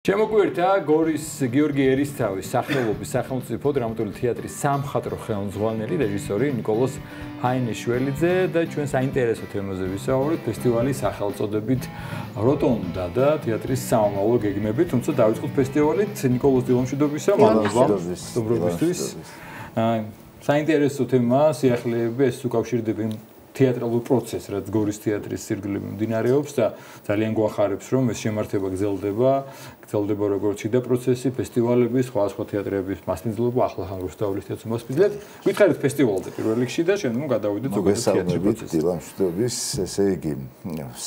შემოგვერთა გორის გიორგი ერისთავის სახელობის სახელმწიფო დრამატული თეატრის სამხატვრო ხელმძღვანელი რეჟისორი ნიკოლოზ ჰაინეშველიძე და ჩვენ საინტერესო თემაზე ვისაუბრეთ ფესტივალის სახელწოდებით როტონდა და თეატრის სამომავლო გეგმები, თუმცა დავიწყოთ ფესტივალით ნიკოლოზ დილამშვიდობისა, მადლობისთვის. საინტერესო თემა სიახლეები ეს უკავშირდება თეატრალურ პროცესს, რაც გორის თეატრის სირგლე მიმდინარეობს და ძალიან გვახარებს, რომ ეს შემართება გრძელდება როგორც შიდა პროცესი, ფესტივალების, სხვადასხვა თეატრების მასპინძლობა, ახლა ხან რუსთაველის თეატრის მასპინძლად. გითხარით ფესტივალზე პირველ რიგში და შემდგომ გადავიდეთ ზოგადად თეატრის პროცესში. დილამშვიდობის, ესე იგი,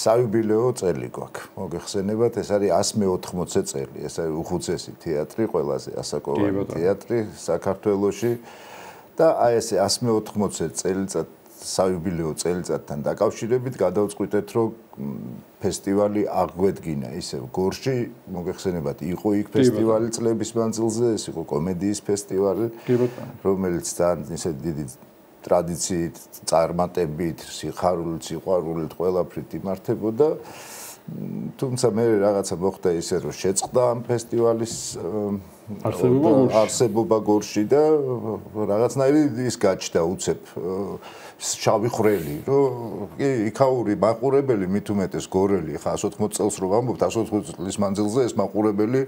საიუბილეო წელი გვაქვს. მოგეხსენებათ, ეს არის 180 წელი, ეს არის უხუცესი თეატრი, ყველაზე ასაკოვანი თეატრი საქართველოში და აი ესე 180 წელიწად საიუბილეო წელიწადთან დაკავშირებით გადავწყვიტეთ, რომ ფესტივალი აღგვედგინა ისევ გორში, მოგეხსენებათ, იყო იქ ფესტივალი წლების მანძილზე, ეს იყო კომედიის ფესტივალი, რომელიც ძალიან ისე დიდი ტრადიციით, წარმატებით, სიყვარულით ყველაფრით იმართებოდა. თუმცა მე რაღაცა მოხდა ისე, რომ შეწყდა ამ ფესტივალის არსებობა გორში და რაღაცნაირად ის გაჩნდა უცებ შავი ხრელი, რომ იქაური მაყურებელი მით უმეტეს გორელი, ხა 180 წელს რო ვამბობთ, 180 წლის მანძილზე ეს მაყურებელი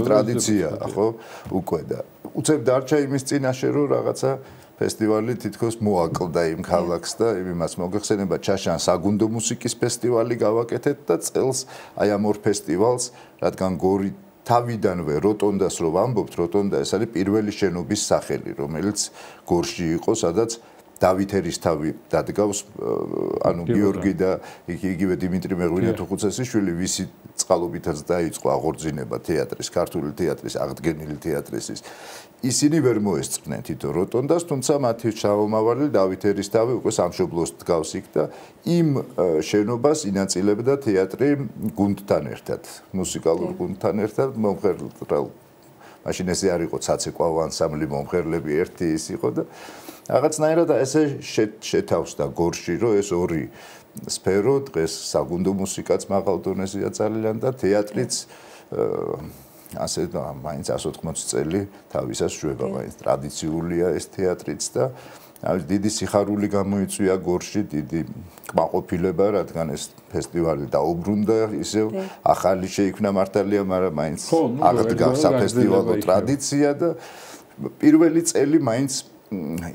ტრადიციაა, ხო? უკვე და უცებ დარჩა იმის წინაშე, რომ რაღაცა ფესტივალი თითქოს მოაკლდა იმ ქალაქს და იმას მოგეხსენება ჩაშან საგუნდო მუსიკის ფესტივალი გავაკეთეთ და წელს აი ამ ორ ფესტივალს, რადგან გორი თავიდანვე როტონდას რო ვამბობთ, როტონდა ეს არის პირველი შენობის სახელი, რომელიც გორში იყო, სადაც დავით ერისთავი დადგავს, ანუ გიორგი და იგივე დიმიტრი მეღვინე-თუხუცესიშვილი, ვისი წყალობითაც დაიწყო აღორძინება თეატრის, ქართული თეატრის, აღდგენილი თეატრის. ისინი ვერ მოესწრნენ თვითონ როტონდას, თუმცა მათი შთამომავალი დავით ერისთავი უკვე სამშობლოს დგავს იქ და იმ შენობას ინაწილებდა თეატრი გუნდთან ერთად, მუსიკალურ გუნდთან ერთად, მომღერლ. მაშინ ესე არ იყო ცაცეკვავ ანსამბლი მომღერლები ერთი ის იყო და რაღაცნაირად ესე შეთავსდა გორში, რომ ეს ორი სფერო, დღეს საგუნდო მუსიკაც მაღალ დონეზეა ძალიან და თეატრიც ასე მაინც 180 წელი თავისას შვება, მაინც ტრადიციულია ეს თეატრიც და დიდი სიხარული გამოიწვია გორში, დიდი კმაყოფილება, რადგან ეს ფესტივალი დაუბრუნდა, ისევ ახალი შეიქმნა მართალია, მაგრამ მაინც აღდგა საფესტივალო ტრადიცია და პირველი წელი მაინც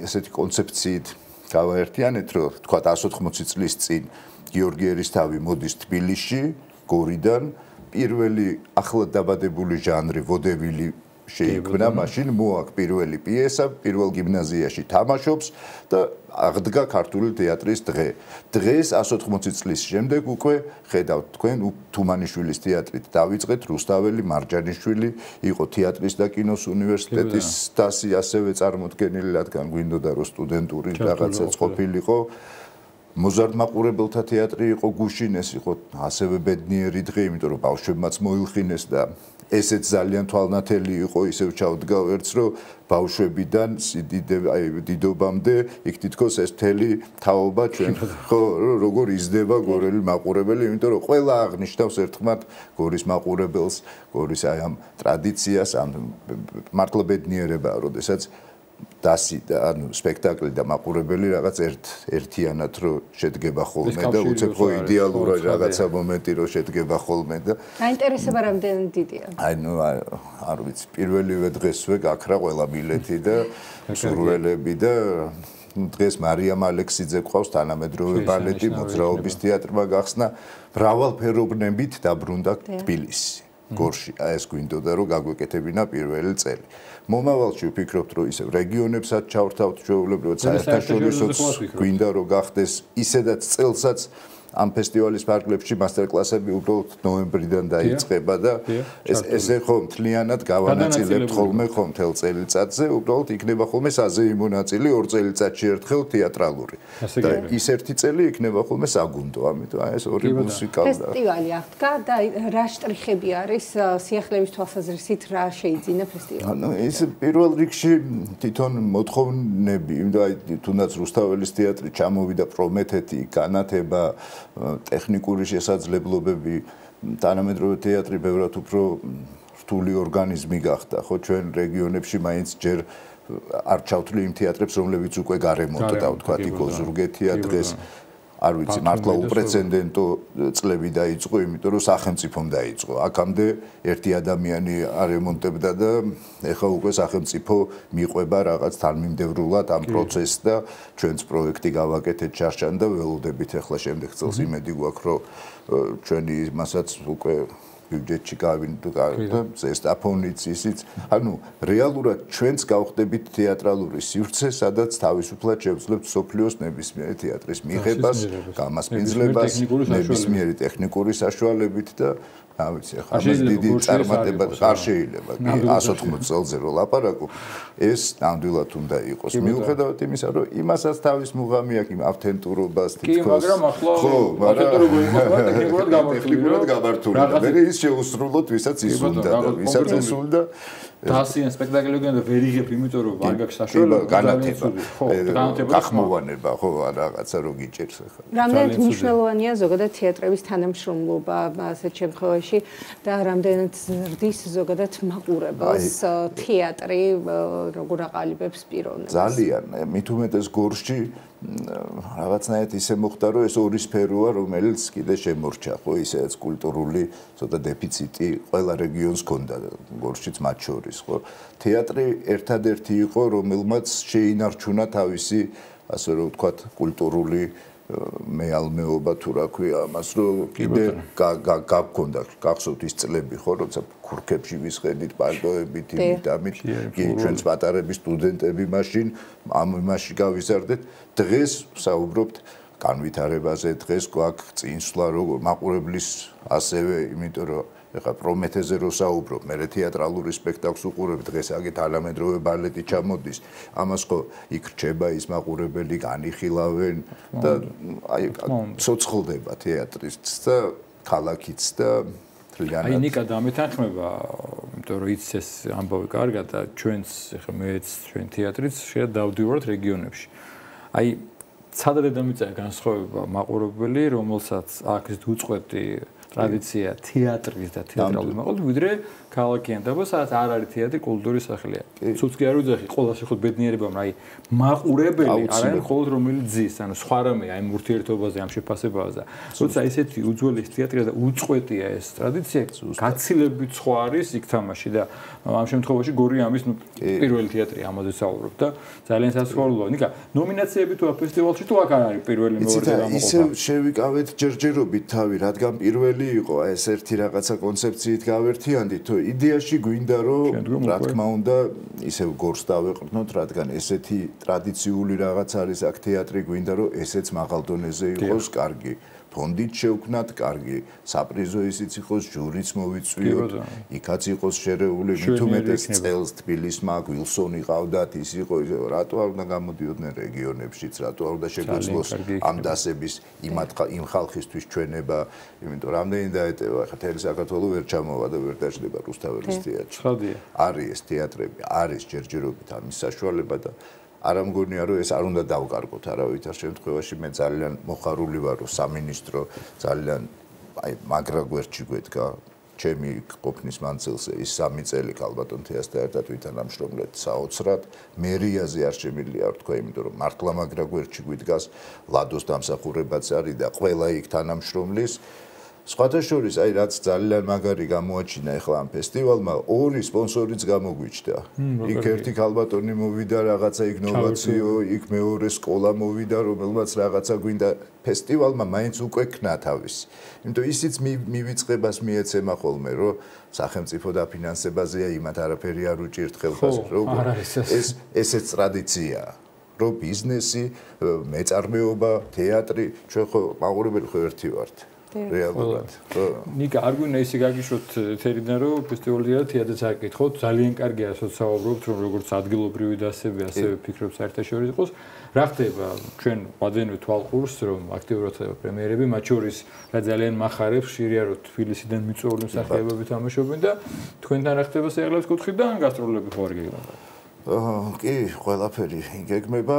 ესეთი კონცეფციით გავაერთიანეთ, რომ თქვა 180 წლის წინ გიორგი ერისთავი მოდის თბილისში, გორიდან პირველი ახლად დაბადებული ჟანრი ვოდევილი შეიქმნა, მაშინ მოაქვს პირველი პიესა, პირველ გიმნაზიაში თამაშობს და აღდგა ქართული თეატრის დღე. დღეს 180 წლის შემდეგ უკვე ხედავთ თქვენ თუმანიშვილის თეატრით დავიწყეთ, რუსთაველი, მარჯანიშვილი, იყო თეატრის და კინოს უნივერსიტეტის დასი ასევე წარმოდგენილი, რადგან გვინდოდა რომ სტუდენტური რაღაცაც ყოფილიყო. მოზარდ მაყურებელთა თეატრი იყო გუშინ, ეს იყო ასევე ბედნიერი დღე, იმიტომ რომ ბავშვებმაც მოილხინეს და ესეც ძალიან თვალნათელი იყო, ისევ ჩავდგა ვერც, რომ ბავშვებიდან დიდობამდე იქ თითქოს ეს მთელი თაობა ჩვენ ხო როგორ იზრდება გორელი მაყურებელი, იმიტომ რომ ყველა აღნიშნავს ერთხმად გორის მაყურებელს, გორის აი ამ ტრადიციას, ამ მართლა ბედნიერებაა, როდესაც დასი და ანუ სპექტაკლი და მაყურებელი რაღაც ერთიანად რო შედგება ხოლმე და უცებ ხო იდეალურად რაღაცა მომენტი რო შედგება ხოლმე და აინტერესება რამდენი დიდია. აი ნუ არ ვიცი, პირველივე დღესვე გაქრა ყველა ბილეთი და სურველები და დღეს მარიამ ალექსიძე ყავს თანამედროვე ბალეტი, მოძრაობის თეატრმა გახსნა, მრავალფეროვნებით დაბრუნდა თბილისი. გორში, აი ეს გვინდოდა რომ გაგვეკეთებინა პირველი წელი. მომავალში ვფიქრობთ რომ ისევ რეგიონებსაც ჩავრთავთ ჩვეულებრივად საერთაშორისოც გვინდა რომ გახდეს ისედაც წელსაც ამ ფესტივალის ფარგლებში მასტერკლასები უბრალოდ ნოემბრიდან დაიწყება და ესე ხო მთლიანად გავანაწილებთ ხოლმე ხო მთელ წელიწადზე, უბრალოდ იქნება ხოლმე საზეიმო ნაწილი 2 წელიწადში ერთხელ თეატრალური. და ის ერთი წელი იქნება ხოლმე საგუნდო, ამიტომ აი ეს ორი მუსიკალური ფესტივალი აღდგა და რა შტრიხები არის სიახლეების თვალსაზრისით რა შეიძინა ფესტივალს? ანუ ის პირველ რიგში თვითონ მოთხოვნები, აი თუნდაც რუსთაველის თეატრი ჩამოვიდა პრომეთეთი, განათება ტექნიკური შესაძლებლობები, თანამედროვე თეატრი ბევრად უფრო რთული ორგანიზმი გახდა, ხო, ჩვენ რეგიონებში მაინც ჯერ არ ჩავთვლი იმ თეატრებს, რომლებიც უკვე გარემონტდა, ვთქვათ, იქ ოზურგეთია დღეს არ ვიცი, მართლა უპრეცედენტო წლები დაიწყო, იმიტომ რომ სახელმწიფომ დაიწყო. აქამდე ერთი ადამიანი არემონტებდა და ეხლა უკვე სახელმწიფო მიყვება რაღაც თანმიმდევრულად ამ პროცესს და ჩვენც პროექტი გავაკეთეთ ჩარჩან და ველოდებით ეხლა შემდეგ წელს იმედი გვაქვს, რომ ჩვენი მასაც უკვე ბიუჯეტში გავინდო ზესტაფონიც ისიც ანუ რეალურად ჩვენც გავხდებით თეატრალური სივრცე სადაც თავისუფლად შევძლებთ სოფლიოს ნებისმიერი თეატრის მიღებას გამასპინძლებას ნებისმიერი ტექნიკური საშუალებით და ავიცი ახლა ამას დიდი წარმატება არ შეიძლება კი 180 წელზე რო ლაპარაკობ ეს ნამდვილად უნდა იყოს მიუხედავად იმისა რომ იმასაც თავის მუღამი აქვს იმ ავთენტურობას თითქოს კი მაგრამ ახლა ავთენტურობა იყო ტექნიკურად გამართული და მე ის შეუსრულოთ ვისაც ის უნდა და ვისაც ეს უნდა დასიან სპექტაკლები და ვერ იღებ იმიტომ რომ არ გაქვს საშუალება განათება გახმოვანება ხო რაღაცა რო გიჭერს ახლა რამდენად მნიშვნელოვანია ზოგადად თეატრების თანამშრომლობა ასეთ შემთხვევაში და რამდენად ზრდის ზოგადად მაყურებელს თეატრი როგორ აყალიბებს პიროვნებას ძალიან მით უმეტეს გორში რაღაცნაირად ისე მოხდა რომ ეს ორი სფეროა რომელიც კიდე შემორჩა ხო ისეც კულტურული ცოტა დეფიციტი ყველა რეგიონს ჰქონდა გორშიც მათ შორის ხო თეატრი ერთადერთი იყო რომელმაც შეინარჩუნა თავისი ასე რომ ვთქვათ კულტურული მეალმეობა თუ რა ქვია ამას რომ კიდე გაგქონდა გახსოვთ ის წლები ხო როცა ქურქებში ვისხედით პალტოებით იმით ამით კი ჩვენც პატარები სტუდენტები მაშინ ამ იმაში გავიზარდეთ დღეს ვსაუბრობთ განვითარებაზე დღეს გვაქვს წინსვლა როგორ მაყურებლის ასევე იმიტომ რომ ეხლა პრომეთეზე რო საუბრობ მე თეატრალური სპექტაკლს უყურებ დღეს აგეთ ალამედროვე ბალეტი ჩამოდის ამას ხო იქ რჩება ის მაყურებელი განიხილავენ და აი ცოცხლდება თეატრიც და ქალაქიც და აი ნიკა დამეთანხმება იმიტომ რომ იცის ეს ამბავი კარგად და ჩვენც ეხლა მეც ჩვენ თეატრიც შეიძლება დავდივართ რეგიონებში აი ცადად დამიწია განსხვავება მაყურებელი რომელსაც აქვს უწყვეტი ტრადიცია თეატრის და თეატრალური მაყურებელი ვიდრე ქალაქიან და სადაც არ არის თეატრი კულტურის სახლია. ცუც კი არ უძახი ყოველში ხო ბედნიერებამ აი მაყურებელი არ არის მხოლოდ რომელიც ძის ანუ სხვა რამე აი ურთიერთობაზე ამ შეფასებაზე. როცა ესეთი უძველესი თეატრია და უწყვეტია ეს ტრადიცია გაცილებით სხვა არის იქ თამაში და ამ შემთხვევაში გორი ამის პირველი თეატრი ამაზე საუბრობ და ძალიან სასწაულოა. ნიკა ნომინაციები თუ ფესტივალში თუ აქ არ არის პირველი მეორე გამოყოფა. ისე შევიკავეთ ჯერჯერობით თავი რადგან პირველი იყო ეს ერთი რაღაცა კონცეფციით გავერთიანდით თუ იდეაში გვინდა რომ რა თქმა უნდა ისევ გორს დავეყრდნოთ რადგან ესეთი ტრადიციული რაღაც არის აქ თეატრი გვინდა რომ ესეც მაღალ დონეზე იყოს კარგი ფონდით შევქნათ კარგი საპრიზო ისიც იყოს ჟურიც მოვიწვიოთ იქაც იყოს შერეული მით უმეტეს წელს თბილისმა გვილსონი ყავდათ ის იყო რატო არ უნდა გამოდიოდნენ რეგიონებშიც რატო არ უნდა შეგვეძლოს ამ დასების იმ ხალხისთვის ჩვენება იმიტომ რამდენი დაეტევა ხა თელი საქართველოს ვერ ჩამოვა და ვერ დაждდება რუსთაველის თეატრში არის ეს თეატრები არის ჯერჯერობით ამის საშუალება და არ ამგონია რომ ეს არ უნდა დავკარგოთ არავითარ შემთხვევაში მე ძალიან მოხარული ვარ რომ სამინისტრო ძალიან აი მაგრა გვერდში გვედგა ჩემი ყოფნის მანძილზე ის 3 წელი ქალბატონ თეატრთან ერთად ვითანამშრომლეთ საოცრად მერიაზე არ შემიძლია ვთქვა იმიტომ რომ მართლა მაგრა გვერდში გვიდგას ლადოს დამსახურებაც არის და ყველა იქ თანამშრომლის სხვათა შორის აი რაც ძალიან მაგარი გამოაჩინა ახლა ამ ფესტივალმა ორი სპონსორიც გამოგვიჩნდა. იქ ერთი ქალბატონი მოვიდა რაღაცა ინოვაციო, იქ მეორე სკოლა მოვიდა, რომელმაც რაღაცა გვინდა ფესტივალმა მაინც უკვე ქნა თავისი. იმიტომ ისიც მივიწყებას მიეცემა ხოლმე, რომ სახელმწიფო დაფინანსებაზეა იმათ არაფერი არ უჭირთ ხელფასს, როგორ ესეც ტრადიციაა. რომ ბიზნესი, მეწარმეობა, თეატრი, ჩვენ ხო მაყურებელი ხო ერთი ვართ. რეალურად. ნიკა არ გვინდა ისე გაგიშვოთ თერიდან რომ ფესტივალია თეატრს აკითხოთ ძალიან კარგია რასაც საუბრობთ რომ როგორც ადგილობრივი დასები ასევე ფიქრობ საერთაშორისო იყოს რა ხდება ჩვენ ვადენვე თვალყურს რომ აქტიურად პრემიერები მათ შორის რა ძალიან მახარებს ხშირია რომ თბილისიდან მიწვეული მსახიობები თამაშობენ და თქვენთან რა ხდება სერიალების კუთხით და გასტროლები ხო არ გეგმავთ კი, ყველაფერი იგეგმება.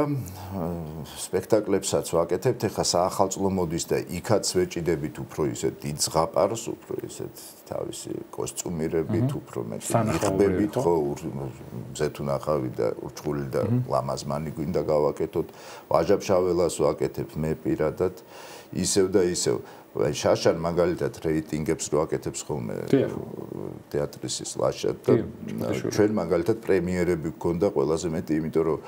სპექტაკლებსაც ვაკეთებთ, ეხლა საახალწლო მოდის და იქაც ვეჭიდებით უფრო ისეთ დიდ ზღაპარს, უფრო ისეთ თავისი კოსტუმირებით, უფრო მეტი იხბებით, ხო, მზეთუნახავი და ურჩხული და ლამაზმანი გვინდა გავაკეთოთ. ვაჟაბშაველას ვაკეთებ მე პირადად, ისევ და ისევ. შაშან მაგალითად რეიტინგებს რო აკეთებს ხოლმე თეატრის ის ლაშად და ჩვენ მაგალითად პრემიერები გქონდა ყველაზე მეტი, იმიტომ რომ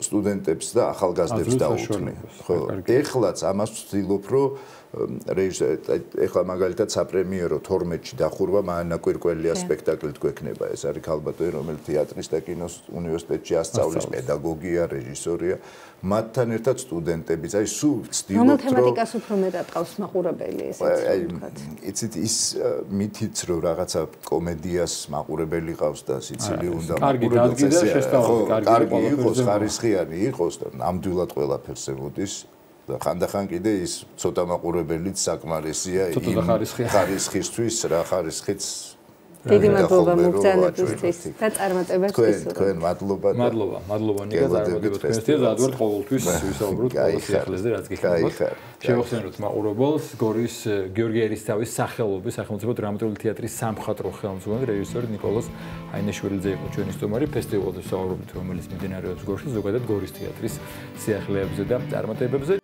სტუდენტებს და ახალგაზრდებს დაუთმე. ხო, ეხლაც ამას ვცდილობ, რომ ეხლა მაგალითად საპრემიერო 12-ში დახურვა მანა კვირკველია სპექტაკლით გვექნება. ეს არის ქალბატონი, რომელიც თეატრის და კინოს უნივერსიტეტში ასწავლის პედაგოგია, რეჟისორია. მათთან ერთად სტუდენტებიც, აი სულ ვცდილობ, რომ რომელ თემატიკას უფრო მეტად ყავს მაყურებელი, ესეც ვთქვათ. იცით ის მითიც რომ რაღაცა კომედიას მაყურებელი ყავს და სიცილი უნდა მაყურებელს კარგი იყოს, ხარისხიანი იყოს და ნამდვილად ყველაფერს ემოდის. და ხანდახან კიდე ის ცოტა მაყურებელიც საკმარისია იმ ხარისხისთვის, რა ხარისხიც დიდი მადლობა მოგზაურობისთვის და წარმატებებს. თქვენ მადლობა. მადლობა ნიკა, წარმატებებს თქვენთვის და ადვარდ ყოველთვის ვისაუბროთ ყოველ სიახლეზე რაც გიქნებათ. შევახსენოთ მაყურებელს გორის გიორგი ერისთავის სახელობის სახელმწიფო დრამატული თეატრის სამხატვრო ხელმძღვანელი რეჟისორი ნიკოლოზ აინეშვილიძე იყო ჩვენი სტუმარი ფესტივალზე ვისაუბრობთ, რომელიც მიმდინარეობს გორში, ზოგადად გორის თეატრის სიახლეებზე და წარმატებებზე.